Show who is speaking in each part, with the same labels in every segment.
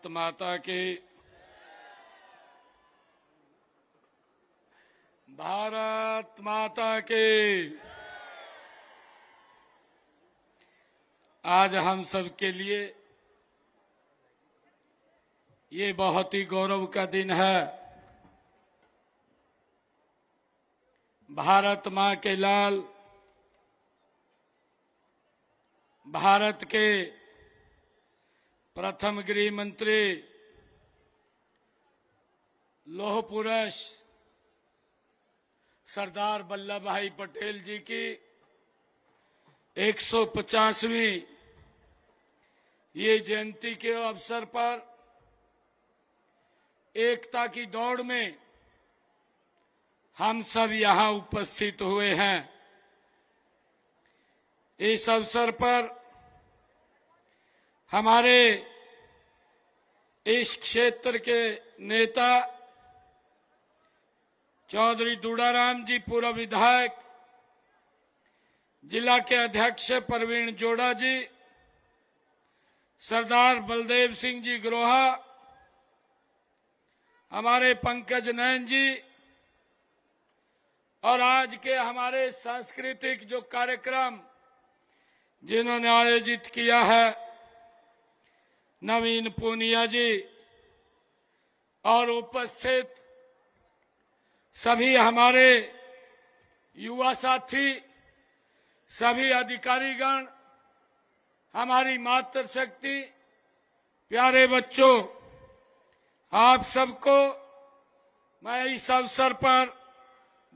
Speaker 1: भारत माता की। भारत माता की। आज हम सब के लिए ये बहुत ही गौरव का दिन है। भारत मां के लाल, भारत के प्रथम गृह मंत्री, लौह पुरुष सरदार वल्लभ भाई पटेल जी की 150वीं ये जयंती के अवसर पर एकता की दौड़ में हम सब यहां उपस्थित हुए हैं। इस अवसर पर हमारे इस क्षेत्र के नेता चौधरी दुड़ाराम जी, पूर्व विधायक, जिला के अध्यक्ष प्रवीण जोड़ा जी, सरदार बलदेव सिंह जी ग्रोहा, हमारे पंकज नयन जी, और आज के हमारे सांस्कृतिक जो कार्यक्रम जिन्होंने आयोजित किया है, नवीन पूनिया जी, और उपस्थित सभी हमारे युवा साथी, सभी अधिकारीगण, हमारी मातृशक्ति, प्यारे बच्चों, आप सबको मैं इस अवसर पर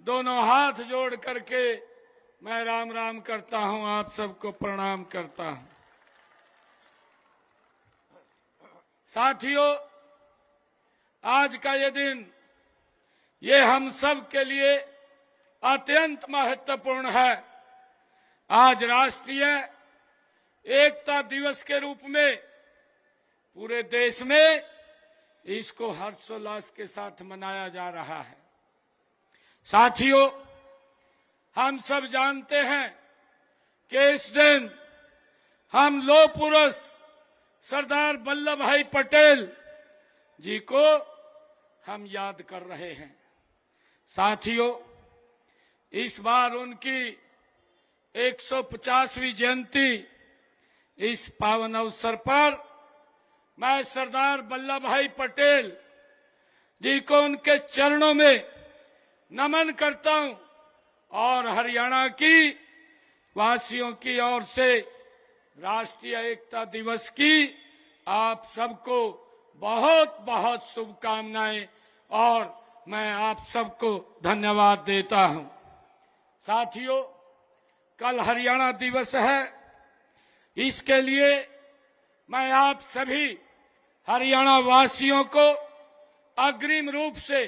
Speaker 1: दोनों हाथ जोड़ करके मैं राम राम करता हूं, आप सबको प्रणाम करता हूं। साथियों, आज का ये दिन ये हम सब के लिए अत्यंत महत्वपूर्ण है। आज राष्ट्रीय एकता दिवस के रूप में पूरे देश में इसको हर्षोल्लास के साथ मनाया जा रहा है। साथियों, हम सब जानते हैं कि इस दिन हम लौह पुरुष सरदार वल्लभ भाई पटेल जी को हम याद कर रहे हैं। साथियों, इस बार उनकी 150वीं जयंती, इस पावन अवसर पर मैं सरदार वल्लभ भाई पटेल जी को उनके चरणों में नमन करता हूं और हरियाणा की वासियों की ओर से राष्ट्रीय एकता दिवस की आप सबको बहुत बहुत शुभकामनाएं और मैं आप सबको धन्यवाद देता हूं। साथियों, कल हरियाणा दिवस है। इसके लिए मैं आप सभी हरियाणा वासियों को अग्रिम रूप से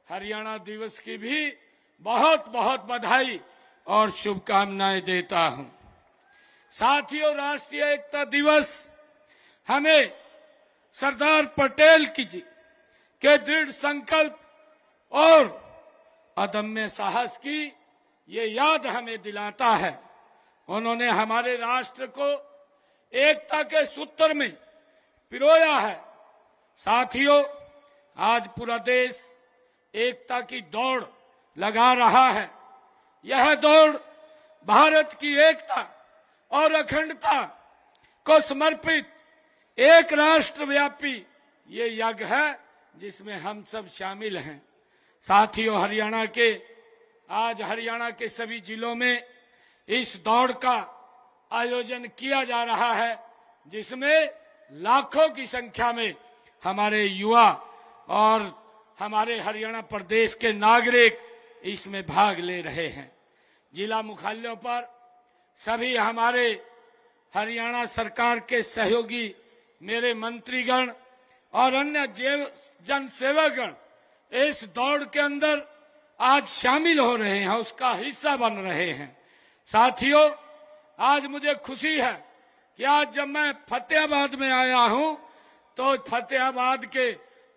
Speaker 1: हरियाणा दिवस की भी बहुत बहुत बधाई और शुभकामनाएं देता हूं। साथियों, राष्ट्रीय एकता दिवस हमें सरदार पटेल की जी के दृढ़ संकल्प और अदम्य साहस की ये याद हमें दिलाता है। उन्होंने हमारे राष्ट्र को एकता के सूत्र में पिरोया है। साथियों, आज पूरा देश एकता की दौड़ लगा रहा है। यह दौड़ भारत की एकता और अखंडता को समर्पित एक राष्ट्रव्यापी ये यज्ञ है जिसमें हम सब शामिल हैं। साथियों, आज हरियाणा के सभी जिलों में इस दौड़ का आयोजन किया जा रहा है, जिसमें लाखों की संख्या में हमारे युवा और हमारे हरियाणा प्रदेश के नागरिक इसमें भाग ले रहे हैं। जिला मुख्यालयों पर सभी हमारे हरियाणा सरकार के सहयोगी, मेरे मंत्रीगण और अन्य जन सेवकगण इस दौड़ के अंदर आज शामिल हो रहे हैं, उसका हिस्सा बन रहे हैं। साथियों, आज मुझे खुशी है कि आज जब मैं फतेहाबाद में आया हूं तो फतेहाबाद के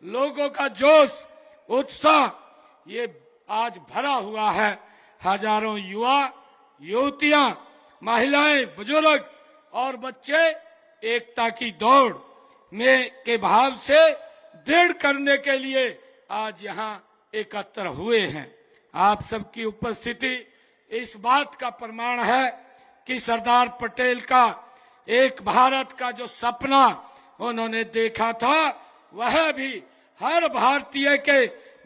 Speaker 1: लोगों का जोश, उत्साह ये आज भरा हुआ है। हजारों युवा, युवतियां, महिलाएं, बुजुर्ग और बच्चे एकता की दौड़ में के भाव से दृढ़ करने के लिए आज यहाँ एकत्र हुए हैं। आप सबकी उपस्थिति इस बात का प्रमाण है कि सरदार पटेल का एक भारत का जो सपना उन्होंने देखा था वह भी हर भारतीय के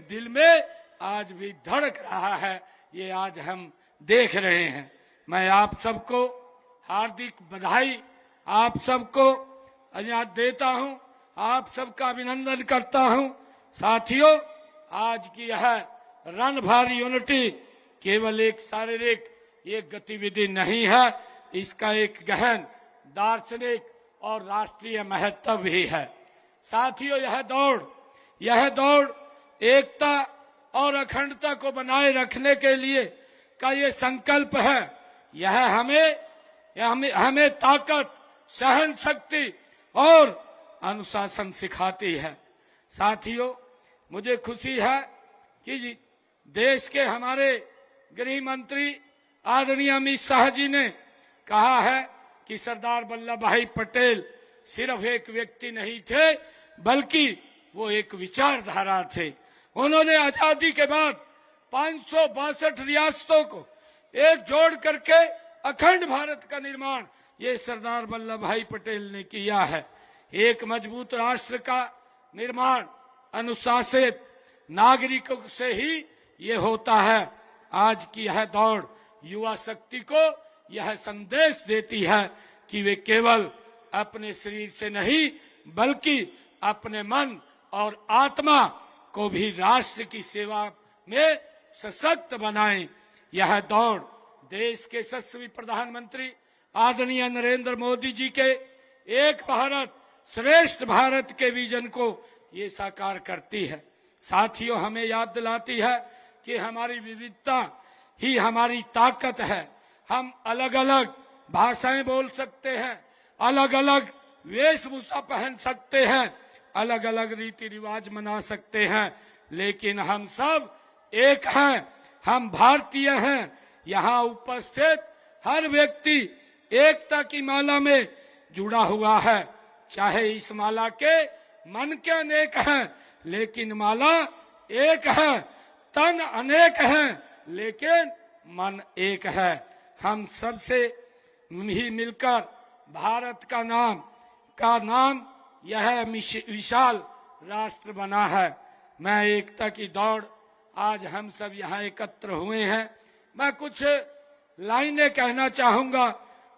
Speaker 1: दिल में आज भी धड़क रहा है। ये आज हम देख रहे हैं। मैं आप सबको हार्दिक बधाई, आप सबको याद देता हूं, आप सबका अभिनंदन करता हूं। साथियों, आज की यह रन फॉर यूनिटी केवल एक शारीरिक एक गतिविधि नहीं है, इसका एक गहन दार्शनिक और राष्ट्रीय महत्व भी है। साथियों, यह दौड़ एकता और अखंडता को बनाए रखने के लिए का ये संकल्प है। यह हमें ताकत, सहन शक्ति और अनुशासन सिखाती है। साथियों, मुझे खुशी है कि देश के हमारे गृह मंत्री आदरणीय अमित शाह जी ने कहा है कि सरदार वल्लभ भाई पटेल सिर्फ एक व्यक्ति नहीं थे, बल्कि वो एक विचारधारा थे। उन्होंने आजादी के बाद 562 रियासतों को एक जोड़ करके अखंड भारत का निर्माण ये सरदार वल्लभ भाई पटेल ने किया है। एक मजबूत राष्ट्र का निर्माण अनुशासित नागरिकों से ही ये होता है। आज की यह दौड़ युवा शक्ति को यह संदेश देती है कि वे केवल अपने शरीर से नहीं बल्कि अपने मन और आत्मा को भी राष्ट्र की सेवा में सशक्त बनाएं। यह दौड़ देश के यशस्वी प्रधानमंत्री आदरणीय नरेंद्र मोदी जी के एक भारत श्रेष्ठ भारत के विजन को ये साकार करती है। साथियों, हमें याद दिलाती है कि हमारी विविधता ही हमारी ताकत है। हम अलग अलग भाषाएं बोल सकते हैं, अलग अलग वेशभूषा पहन सकते हैं, अलग अलग रीति रिवाज मना सकते हैं, लेकिन हम सब एक हैं, हम भारतीय हैं। यहाँ उपस्थित हर व्यक्ति एकता की माला में जुड़ा हुआ है। चाहे इस माला के मन के अनेक हैं, लेकिन माला एक है, तन अनेक हैं, लेकिन मन एक है। हम सबसे ही मिलकर भारत का नाम यह विशाल राष्ट्र बना है। मैं एकता की दौड़ आज हम सब यहाँ एकत्र हुए हैं। मैं कुछ लाइनें कहना चाहूंगा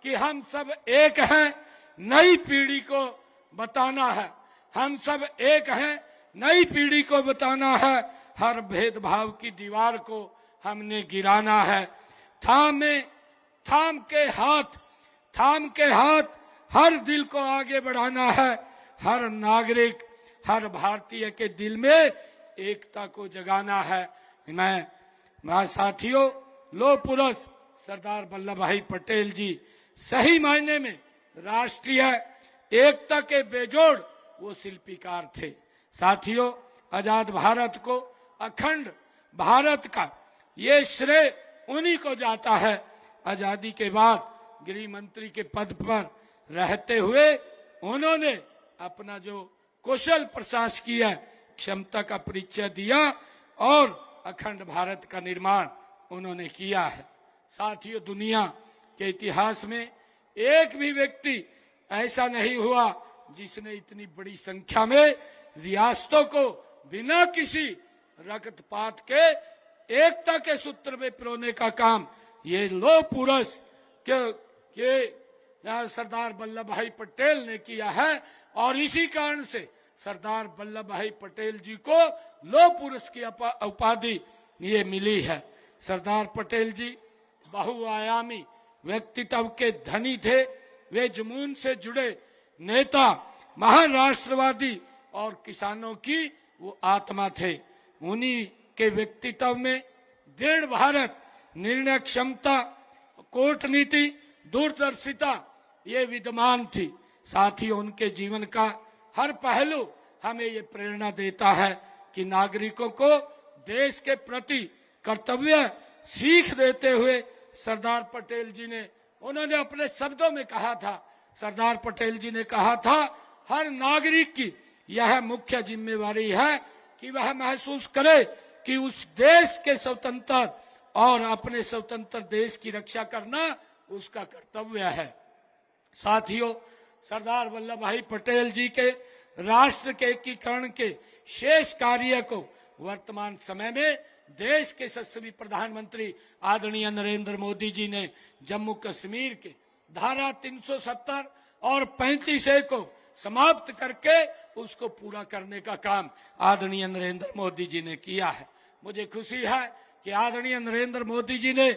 Speaker 1: कि हम सब एक हैं, नई पीढ़ी को बताना है। हम सब एक हैं, नई पीढ़ी को बताना है। हर भेदभाव की दीवार को हमने गिराना है। थाम के हाथ हर दिल को आगे बढ़ाना है। हर नागरिक, हर भारतीय के दिल में एकता को जगाना है। मैं साथियों, लौह पुरुष सरदार वल्लभ भाई पटेल जी सही मायने में राष्ट्रीय एकता के बेजोड़ वो शिल्पीकार थे। साथियों, आजाद भारत को, अखंड भारत का ये श्रेय उन्हीं को जाता है। आजादी के बाद गृह मंत्री के पद पर रहते हुए उन्होंने अपना जो कुशल प्रशासकीय क्षमता का परिचय दिया और अखंड भारत का निर्माण उन्होंने किया है। साथियों, दुनिया के इतिहास में एक भी व्यक्ति ऐसा नहीं हुआ जिसने इतनी बड़ी संख्या में रियासतों को बिना किसी रक्तपात के एकता के सूत्र में पिरोने का काम ये लौह पुरुष के सरदार वल्लभ भाई पटेल ने किया है। और इसी कारण से सरदार वल्लभ भाई पटेल जी को लौह पुरुष की उपाधि ये मिली है। सरदार पटेल जी बहुआयामी व्यक्तित्व के धनी थे। वे जुनून से जुड़े नेता, महान राष्ट्रवादी और किसानों की वो आत्मा थे। उन्हीं के व्यक्तित्व में दृढ़ भारत, निर्णय क्षमता, कूटनीति, दूरदर्शिता ये विद्यमान थी। साथ ही उनके जीवन का हर पहलू हमें ये प्रेरणा देता है कि नागरिकों को देश के प्रति कर्तव्य सीख देते हुए सरदार पटेल जी ने, उन्होंने अपने शब्दों में कहा था, सरदार पटेल जी ने कहा था, हर नागरिक की यह मुख्य जिम्मेवारी है कि वह महसूस करे कि उस देश के स्वतंत्र और अपने स्वतंत्र देश की रक्षा करना उसका कर्तव्य है। साथियों, सरदार वल्लभ भाई पटेल जी के राष्ट्र के एकीकरण के शेष कार्य को वर्तमान समय में देश के यशस्वी प्रधानमंत्री आदरणीय नरेंद्र मोदी जी ने जम्मू कश्मीर के धारा 370 और 35A को समाप्त करके उसको पूरा करने का काम आदरणीय नरेंद्र मोदी जी ने किया है। मुझे खुशी है कि आदरणीय नरेंद्र मोदी जी ने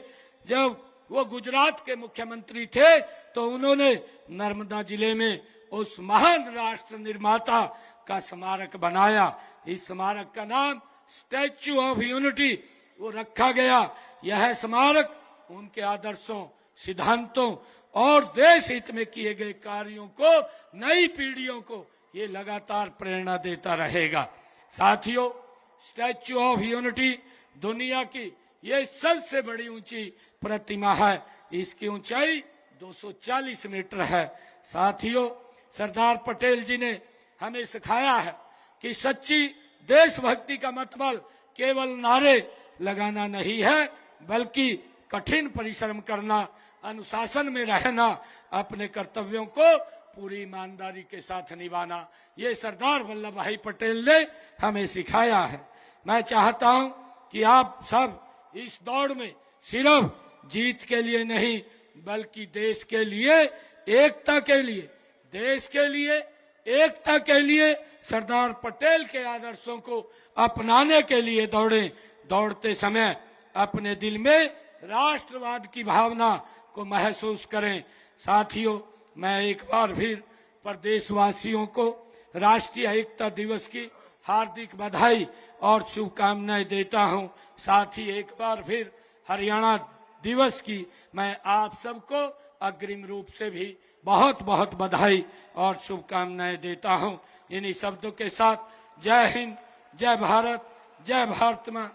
Speaker 1: जब वो गुजरात के मुख्यमंत्री थे तो उन्होंने नर्मदा जिले में उस महान राष्ट्र निर्माता का स्मारक बनाया। इस स्मारक का नाम स्टैच्यू ऑफ यूनिटी वो रखा गया। यह स्मारक उनके आदर्शों, सिद्धांतों और देश हित में किए गए कार्यों को नई पीढ़ियों को ये लगातार प्रेरणा देता रहेगा। साथियों, स्टैच्यू ऑफ यूनिटी दुनिया की ये सबसे बड़ी ऊंची प्रतिमा है। इसकी ऊंचाई 240 मीटर है। साथियों, सरदार पटेल जी ने हमें सिखाया है कि सच्ची देशभक्ति का मतलब केवल नारे लगाना नहीं है, बल्कि कठिन परिश्रम करना, अनुशासन में रहना, अपने कर्तव्यों को पूरी ईमानदारी के साथ निभाना। ये सरदार वल्लभ भाई पटेल ने हमें सिखाया है। मैं चाहता हूं कि आप सब इस दौड़ में सिर्फ जीत के लिए नहीं, बल्कि देश के लिए, एकता के लिए, देश के लिए, एकता के लिए, सरदार पटेल के आदर्शों को अपनाने के लिए दौड़ें। दौड़ते समय अपने दिल में राष्ट्रवाद की भावना को महसूस करें। साथियों, मैं एक बार फिर प्रदेशवासियों को राष्ट्रीय एकता दिवस की हार्दिक बधाई और शुभकामनाएं देता हूं। साथ ही एक बार फिर हरियाणा दिवस की मैं आप सबको अग्रिम रूप से भी बहुत बहुत बधाई और शुभकामनाएं देता हूं। इन्हीं शब्दों के साथ जय हिंद, जय भारत, जय भारत मां।